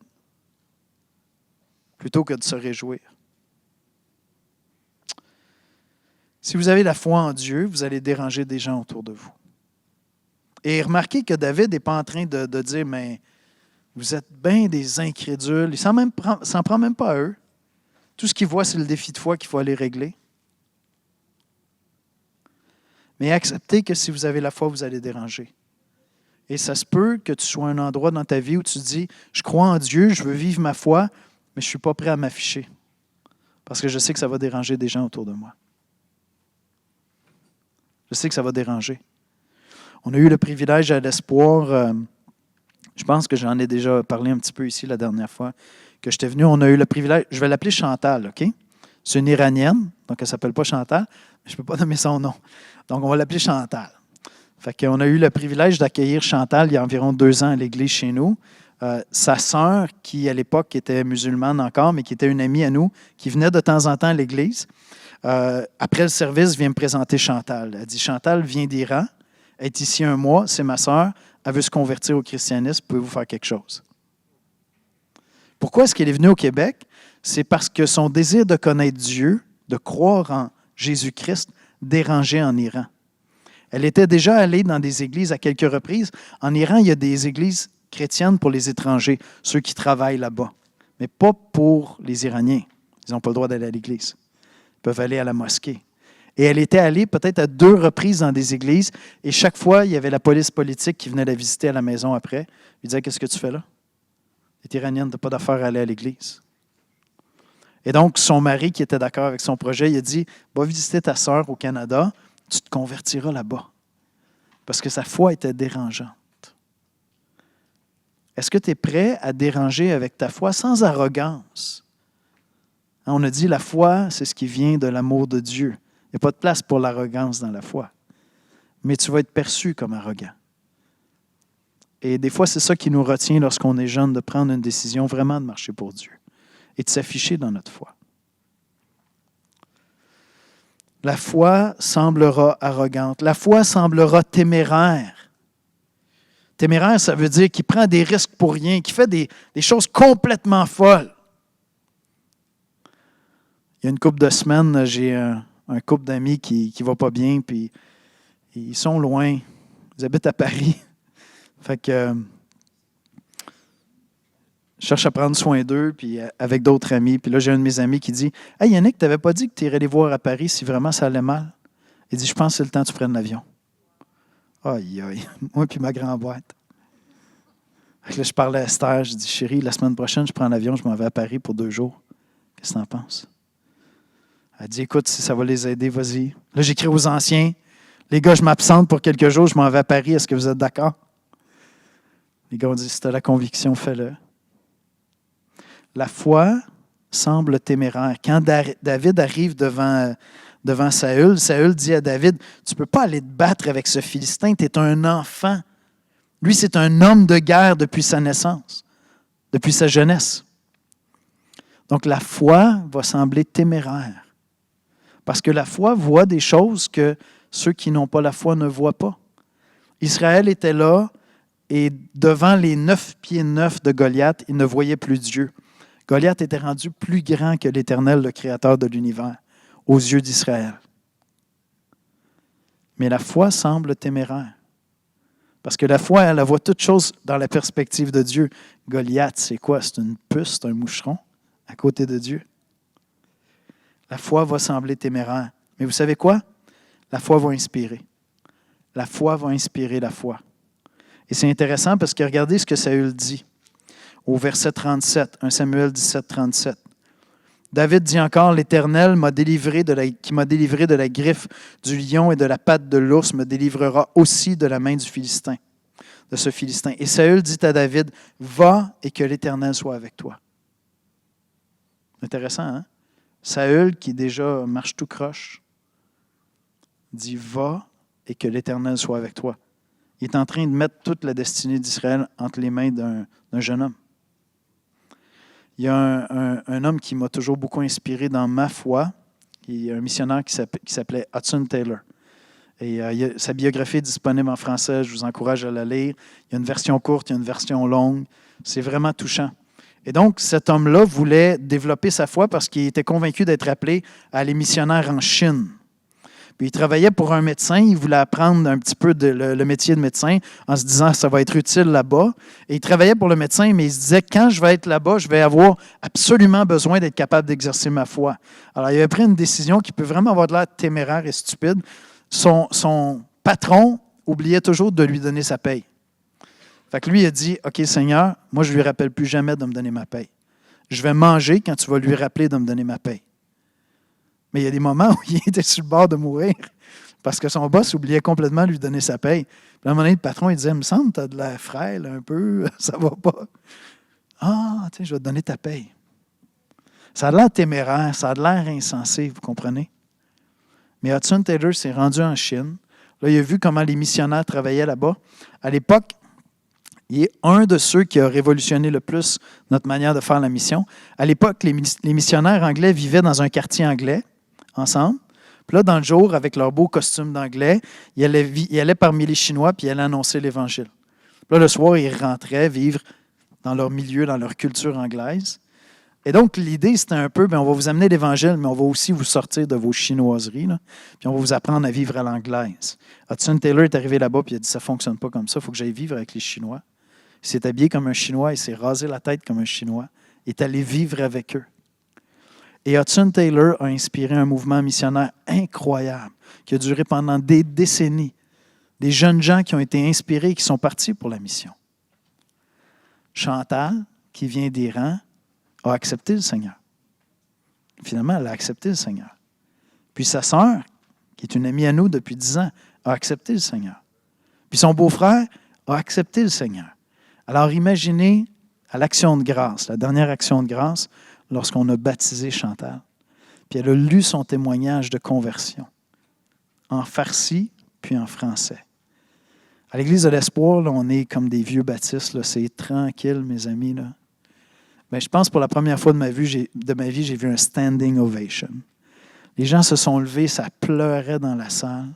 plutôt que de se réjouir. Si vous avez la foi en Dieu, vous allez déranger des gens autour de vous. Et remarquez que David n'est pas en train de dire, mais vous êtes bien des incrédules. Il ne s'en prend même pas à eux. Tout ce qu'il voit, c'est le défi de foi qu'il faut aller régler. Mais acceptez que si vous avez la foi, vous allez déranger. Et ça se peut que tu sois à un endroit dans ta vie où tu te dis, je crois en Dieu, je veux vivre ma foi, mais je ne suis pas prêt à m'afficher. Parce que je sais que ça va déranger des gens autour de moi. Je sais que ça va déranger. On a eu le privilège à l'Espoir, je pense que j'en ai déjà parlé un petit peu ici la dernière fois, que j'étais venu, on a eu le privilège, je vais l'appeler Chantal, OK? C'est une Iranienne, donc elle ne s'appelle pas Chantal, mais je ne peux pas nommer son nom. Donc on va l'appeler Chantal. Fait qu'on a eu le privilège d'accueillir Chantal il y a environ 2 ans à l'église chez nous. Sa sœur, qui à l'époque était musulmane encore, mais qui était une amie à nous, qui venait de temps en temps à l'église, après le service, vient me présenter Chantal. Elle dit, Chantal vient d'Iran, elle est ici 1 mois, c'est ma sœur, elle veut se convertir au christianisme, pouvez-vous faire quelque chose? Pourquoi est-ce qu'elle est venue au Québec? C'est parce que son désir de connaître Dieu, de croire en Jésus-Christ, dérangeait en Iran. Elle était déjà allée dans des églises à quelques reprises. En Iran, il y a des églises chrétiennes pour les étrangers, ceux qui travaillent là-bas, mais pas pour les Iraniens. Ils n'ont pas le droit d'aller à l'église. Ils peuvent aller à la mosquée. Et elle était allée peut-être à 2 reprises dans des églises, et chaque fois, il y avait la police politique qui venait la visiter à la maison après. Il disait, « Qu'est-ce que tu fais là? Tu es iranienne, tu n'as pas d'affaire à aller à l'église. » Et donc, son mari, qui était d'accord avec son projet, il a dit, « Va visiter ta sœur au Canada, tu te convertiras là-bas. » Parce que sa foi était dérangeante. Est-ce que tu es prêt à déranger avec ta foi sans arrogance? On a dit, la foi, c'est ce qui vient de l'amour de Dieu. Il n'y a pas de place pour l'arrogance dans la foi. Mais tu vas être perçu comme arrogant. Et des fois, c'est ça qui nous retient lorsqu'on est jeune, de prendre une décision vraiment de marcher pour Dieu et de s'afficher dans notre foi. La foi semblera arrogante. La foi semblera téméraire. Téméraire, ça veut dire qu'il prend des risques pour rien, qu'il fait des choses complètement folles. Il y a une couple de semaines, j'ai un couple d'amis qui ne va pas bien, puis ils sont loin. Ils habitent à Paris. Fait que je cherche à prendre soin d'eux, puis avec d'autres amis. Puis là, j'ai un de mes amis qui dit, « Hey Yannick, tu n'avais pas dit que tu irais les voir à Paris si vraiment ça allait mal? » Il dit, « Je pense que c'est le temps que tu prennes l'avion. » Aïe, aïe, moi puis ma grande boîte. Fait que là, je parlais à Esther, je dis, « Chérie, la semaine prochaine, je prends l'avion, je m'en vais à Paris pour 2 jours. Qu'est-ce que tu en penses? » Elle dit, « Écoute, si ça va les aider, vas-y. » Là, j'écris aux anciens, « Les gars, je m'absente pour quelques jours, je m'en vais à Paris, est-ce que vous êtes d'accord? » Les gars ont dit, « Si tu as la conviction, fais-le. » La foi semble téméraire. Quand David arrive devant Saül, Saül dit à David, « Tu ne peux pas aller te battre avec ce Philistin, tu es un enfant. » Lui, c'est un homme de guerre depuis sa naissance, depuis sa jeunesse. Donc la foi va sembler téméraire. Parce que la foi voit des choses que ceux qui n'ont pas la foi ne voient pas. Israël était là, et devant les 9 pieds 9 de Goliath, il ne voyait plus Dieu. Goliath était rendu plus grand que l'Éternel, le Créateur de l'univers, aux yeux d'Israël. Mais la foi semble téméraire. Parce que la foi, elle voit toute chose dans la perspective de Dieu. Goliath, c'est quoi? C'est une puce, c'est un moucheron à côté de Dieu. La foi va sembler téméraire. Mais vous savez quoi? La foi va inspirer. La foi va inspirer la foi. Et c'est intéressant parce que regardez ce que Saül dit au verset 37, 1 Samuel 17, 37. David dit encore, « L'Éternel qui m'a délivré de la griffe du lion et de la patte de l'ours me délivrera aussi de la main du Philistin, de ce Philistin. » Et Saül dit à David, « Va et que l'Éternel soit avec toi. » Intéressant, hein? Saül, qui déjà marche tout croche, dit, « Va et que l'Éternel soit avec toi. » Il est en train de mettre toute la destinée d'Israël entre les mains d'un jeune homme. Il y a un homme qui m'a toujours beaucoup inspiré dans ma foi. Il y a un missionnaire qui s'appelait Hudson Taylor. Et sa biographie est disponible en français. Je vous encourage à la lire. Il y a une version courte, il y a une version longue. C'est vraiment touchant. Et donc, cet homme-là voulait développer sa foi parce qu'il était convaincu d'être appelé à aller missionnaire en Chine. Puis il travaillait pour un médecin, il voulait apprendre un petit peu le métier de médecin en se disant que ça va être utile là-bas. Et il travaillait pour le médecin, mais il se disait quand je vais être là-bas, je vais avoir absolument besoin d'être capable d'exercer ma foi. Alors il avait pris une décision qui peut vraiment avoir de l'air téméraire et stupide. Son patron oubliait toujours de lui donner sa paye. Fait que lui, il a dit, « OK, Seigneur, moi je ne lui rappelle plus jamais de me donner ma paye. Je vais manger quand tu vas lui rappeler de me donner ma paye. » Mais il y a des moments où il était sur le bord de mourir parce que son boss oubliait complètement de lui donner sa paye. Puis à un moment donné, le patron il disait, « Il me semble que tu as de l'air frêle un peu, ça ne va pas. » « Ah, tiens, je vais te donner ta paye. » Ça a l'air téméraire, ça a l'air insensé, vous comprenez? Mais Hudson Taylor s'est rendu en Chine. Là, il a vu comment les missionnaires travaillaient là-bas. À l'époque, il est un de ceux qui a révolutionné le plus notre manière de faire la mission. À l'époque, les missionnaires anglais vivaient dans un quartier anglais, ensemble. Puis là, dans le jour, avec leur beau costume d'anglais, ils allaient parmi les Chinois puis ils allaient annoncer l'Évangile. Puis là, le soir, ils rentraient vivre dans leur milieu, dans leur culture anglaise. Et donc, l'idée, c'était un peu, on va vous amener l'Évangile, mais on va aussi vous sortir de vos chinoiseries, là, puis on va vous apprendre à vivre à l'anglaise. Hudson Taylor est arrivé là-bas puis il a dit, ça ne fonctionne pas comme ça, il faut que j'aille vivre avec les Chinois. Il s'est habillé comme un Chinois, il s'est rasé la tête comme un Chinois. Il est allé vivre avec eux. Et Hudson Taylor a inspiré un mouvement missionnaire incroyable qui a duré pendant des décennies. Des jeunes gens qui ont été inspirés et qui sont partis pour la mission. Chantal, qui vient d'Iran, a accepté le Seigneur. Finalement, elle a accepté le Seigneur. Puis sa sœur, qui est une amie à nous depuis 10 ans, a accepté le Seigneur. Puis son beau-frère a accepté le Seigneur. Alors imaginez à l'Action de grâce, la dernière Action de grâce, lorsqu'on a baptisé Chantal. Puis elle a lu son témoignage de conversion, en farsi puis en français. À l'Église de l'Espoir, là, on est comme des vieux baptistes, là, c'est tranquille, mes amis. Là. Ben, je pense que pour la première fois de ma vie, j'ai vu un standing ovation. Les gens se sont levés, ça pleurait dans la salle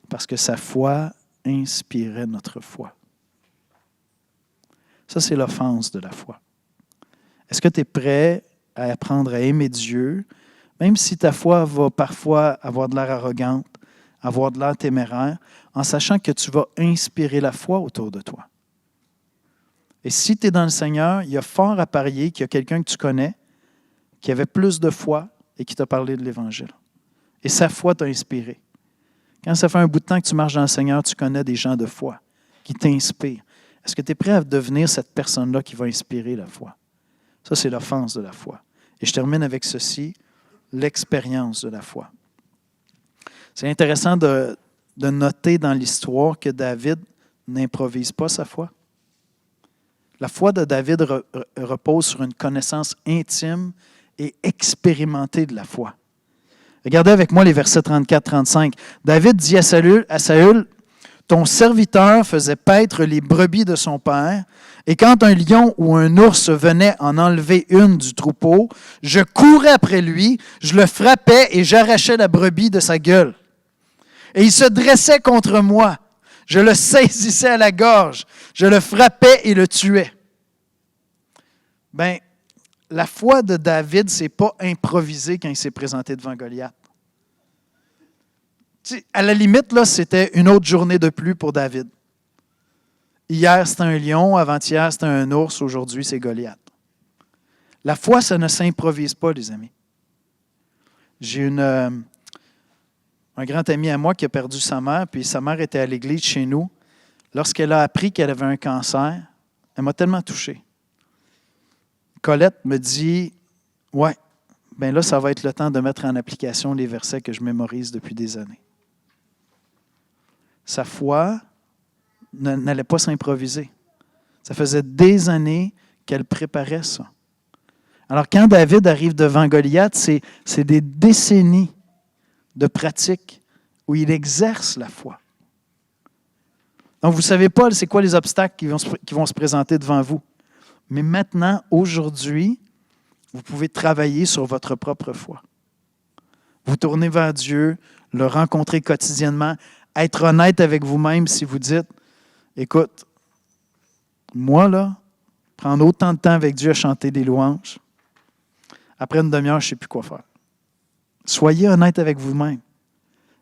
parce que sa foi inspirait notre foi. Ça, c'est l'offense de la foi. Est-ce que tu es prêt à apprendre à aimer Dieu, même si ta foi va parfois avoir de l'air arrogante, avoir de l'air téméraire, en sachant que tu vas inspirer la foi autour de toi? Et si tu es dans le Seigneur, il y a fort à parier qu'il y a quelqu'un que tu connais qui avait plus de foi et qui t'a parlé de l'Évangile. Et sa foi t'a inspiré. Quand ça fait un bout de temps que tu marches dans le Seigneur, tu connais des gens de foi qui t'inspirent. Est-ce que tu es prêt à devenir cette personne-là qui va inspirer la foi? Ça, c'est l'offense de la foi. Et je termine avec ceci, l'expérience de la foi. C'est intéressant de noter dans l'histoire que David n'improvise pas sa foi. La foi de David repose sur une connaissance intime et expérimentée de la foi. Regardez avec moi les versets 34-35. David dit à Saül, « Ton serviteur faisait paître les brebis de son père, et quand un lion ou un ours venait en enlever une du troupeau, je courais après lui, je le frappais et j'arrachais la brebis de sa gueule. Et il se dressait contre moi. Je le saisissais à la gorge, je le frappais et le tuais. » Bien, la foi de David, ce n'est pas improvisé quand il s'est présenté devant Goliath. À la limite, là, c'était une autre journée de plus pour David. Hier, c'était un lion, avant-hier, c'était un ours, aujourd'hui, c'est Goliath. La foi, ça ne s'improvise pas, les amis. J'ai une un grand ami à moi qui a perdu sa mère, puis sa mère était à l'église chez nous. Lorsqu'elle a appris qu'elle avait un cancer, elle m'a tellement touché. Colette me dit, « Ouais, bien là, ça va être le temps de mettre en application les versets que je mémorise depuis des années. » Sa foi n'allait pas s'improviser. Ça faisait des années qu'elle préparait ça. Alors, quand David arrive devant Goliath, c'est des décennies de pratique où il exerce la foi. Donc, vous ne savez pas c'est quoi les obstacles qui vont se présenter devant vous. Mais maintenant, aujourd'hui, vous pouvez travailler sur votre propre foi. Vous tournez vers Dieu, le rencontrer quotidiennement, être honnête avec vous-même si vous dites, écoute, moi, là, prendre autant de temps avec Dieu à chanter des louanges, après une demi-heure, je ne sais plus quoi faire. Soyez honnête avec vous-même.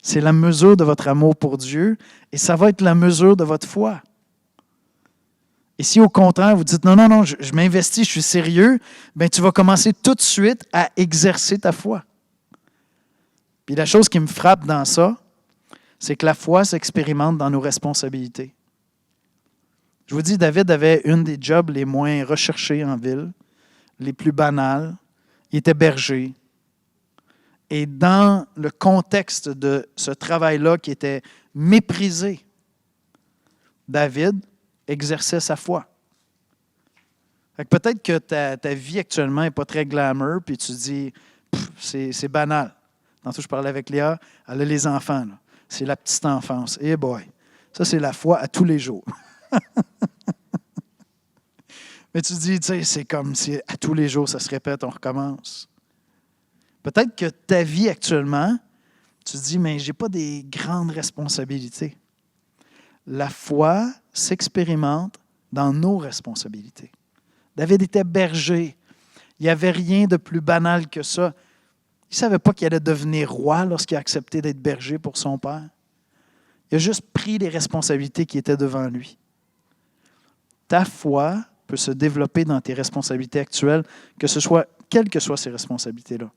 C'est la mesure de votre amour pour Dieu et ça va être la mesure de votre foi. Et si au contraire, vous dites, non, je m'investis, je suis sérieux, bien, tu vas commencer tout de suite à exercer ta foi. Puis la chose qui me frappe dans ça, c'est que la foi s'expérimente dans nos responsabilités. Je vous dis, David avait une des jobs les moins recherchés en ville, les plus banals. Il était berger. Et dans le contexte de ce travail-là qui était méprisé, David exerçait sa foi. Fait que peut-être que ta vie actuellement n'est pas très glamour, puis tu te dis, c'est banal. Tantôt, je parlais avec Léa, elle a les enfants. Là. C'est la petite enfance. Eh boy, ça, c'est la foi à tous les jours. Mais tu te dis, tu sais, c'est comme si à tous les jours, ça se répète, on recommence. Peut-être que ta vie actuellement, tu te dis, mais je n'ai pas des grandes responsabilités. La foi s'expérimente dans nos responsabilités. David était berger. Il n'y avait rien de plus banal que ça. Il ne savait pas qu'il allait devenir roi lorsqu'il a accepté d'être berger pour son père. Il a juste pris les responsabilités qui étaient devant lui. Ta foi peut se développer dans tes responsabilités actuelles, quelles que soient ces responsabilités-là.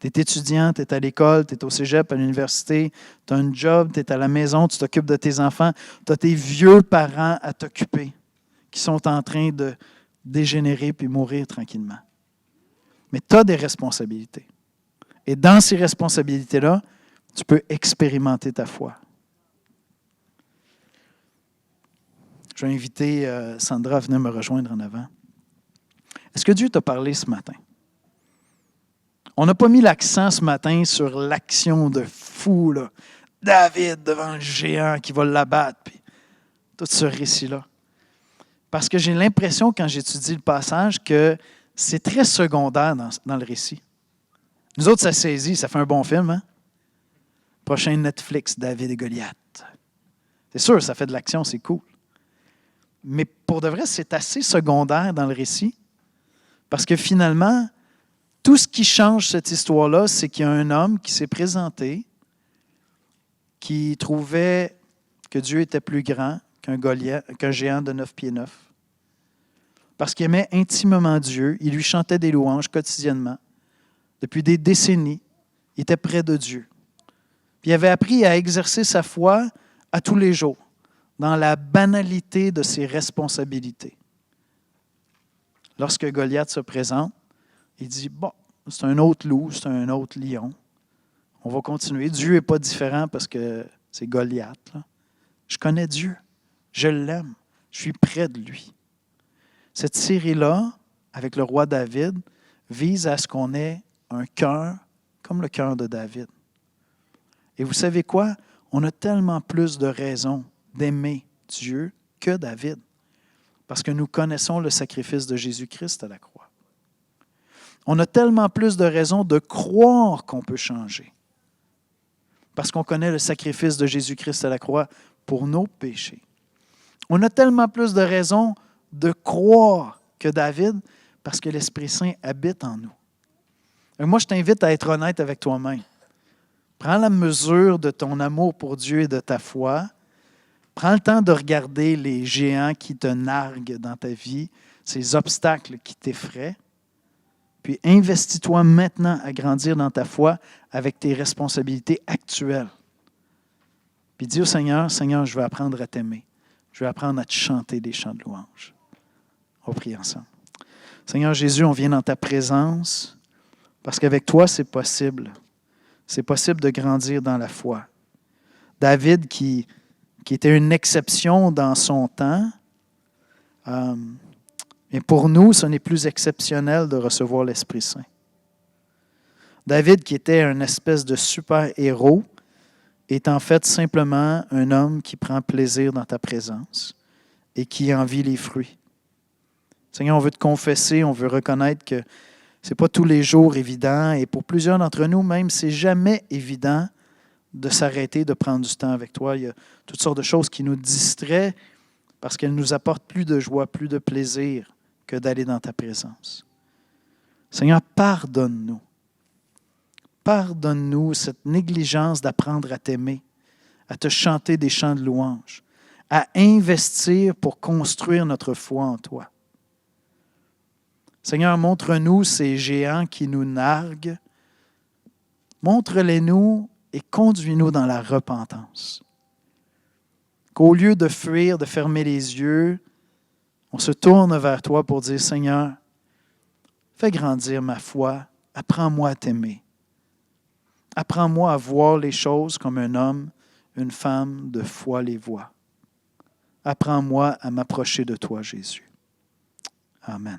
Tu es étudiant, tu es à l'école, tu es au cégep, à l'université, tu as un job, tu es à la maison, tu t'occupes de tes enfants, tu as tes vieux parents à t'occuper qui sont en train de dégénérer puis mourir tranquillement. Mais tu as des responsabilités. Et dans ces responsabilités-là, tu peux expérimenter ta foi. Je vais inviter Sandra à venir me rejoindre en avant. Est-ce que Dieu t'a parlé ce matin? On n'a pas mis l'accent ce matin sur l'action de fou, là. David devant le géant qui va l'abattre, puis tout ce récit-là. Parce que j'ai l'impression, quand j'étudie le passage, que c'est très secondaire dans le récit. Nous autres, ça saisit, ça fait un bon film, hein? Prochain Netflix, David et Goliath. C'est sûr, ça fait de l'action, c'est cool. Mais pour de vrai, c'est assez secondaire dans le récit, parce que finalement, tout ce qui change cette histoire-là, c'est qu'il y a un homme qui s'est présenté, qui trouvait que Dieu était plus grand qu'un géant de 9 pieds 9. Parce qu'il aimait intimement Dieu, il lui chantait des louanges quotidiennement. Depuis des décennies, il était près de Dieu. Puis il avait appris à exercer sa foi à tous les jours, dans la banalité de ses responsabilités. Lorsque Goliath se présente, il dit, bon, c'est un autre loup, c'est un autre lion. On va continuer. Dieu n'est pas différent parce que c'est Goliath. Là. Je connais Dieu. Je l'aime. Je suis près de lui. Cette série-là, avec le roi David, vise à ce qu'on ait un cœur comme le cœur de David. Et vous savez quoi? On a tellement plus de raisons d'aimer Dieu que David. Parce que nous connaissons le sacrifice de Jésus-Christ à la croix. On a tellement plus de raisons de croire qu'on peut changer. Parce qu'on connaît le sacrifice de Jésus-Christ à la croix pour nos péchés. On a tellement plus de raisons de croire que David parce que l'Esprit Saint habite en nous. Et moi, je t'invite à être honnête avec toi-même. Prends la mesure de ton amour pour Dieu et de ta foi. Prends le temps de regarder les géants qui te narguent dans ta vie, ces obstacles qui t'effraient. Puis investis-toi maintenant à grandir dans ta foi avec tes responsabilités actuelles. Puis dis au Seigneur, Seigneur, je veux apprendre à t'aimer. Je veux apprendre à te chanter des chants de louange. On prie ensemble. Seigneur Jésus, on vient dans ta présence parce qu'avec toi, c'est possible. C'est possible de grandir dans la foi. David, qui était une exception dans son temps, mais pour nous, ce n'est plus exceptionnel de recevoir l'Esprit Saint. David, qui était une espèce de super-héros, est en fait simplement un homme qui prend plaisir dans ta présence et qui en vit les fruits. Seigneur, on veut te confesser, on veut reconnaître que ce n'est pas tous les jours évident et pour plusieurs d'entre nous, même, c'est jamais évident de s'arrêter, de prendre du temps avec toi. Il y a toutes sortes de choses qui nous distraient parce qu'elles nous apportent plus de joie, plus de plaisir que d'aller dans ta présence. Seigneur, pardonne-nous. Pardonne-nous cette négligence d'apprendre à t'aimer, à te chanter des chants de louange, à investir pour construire notre foi en toi. Seigneur, montre-nous ces géants qui nous narguent. Montre-les-nous et conduis-nous dans la repentance. Qu'au lieu de fuir, de fermer les yeux, on se tourne vers toi pour dire, Seigneur, fais grandir ma foi, apprends-moi à t'aimer. Apprends-moi à voir les choses comme un homme, une femme de foi les voit. Apprends-moi à m'approcher de toi, Jésus. Amen.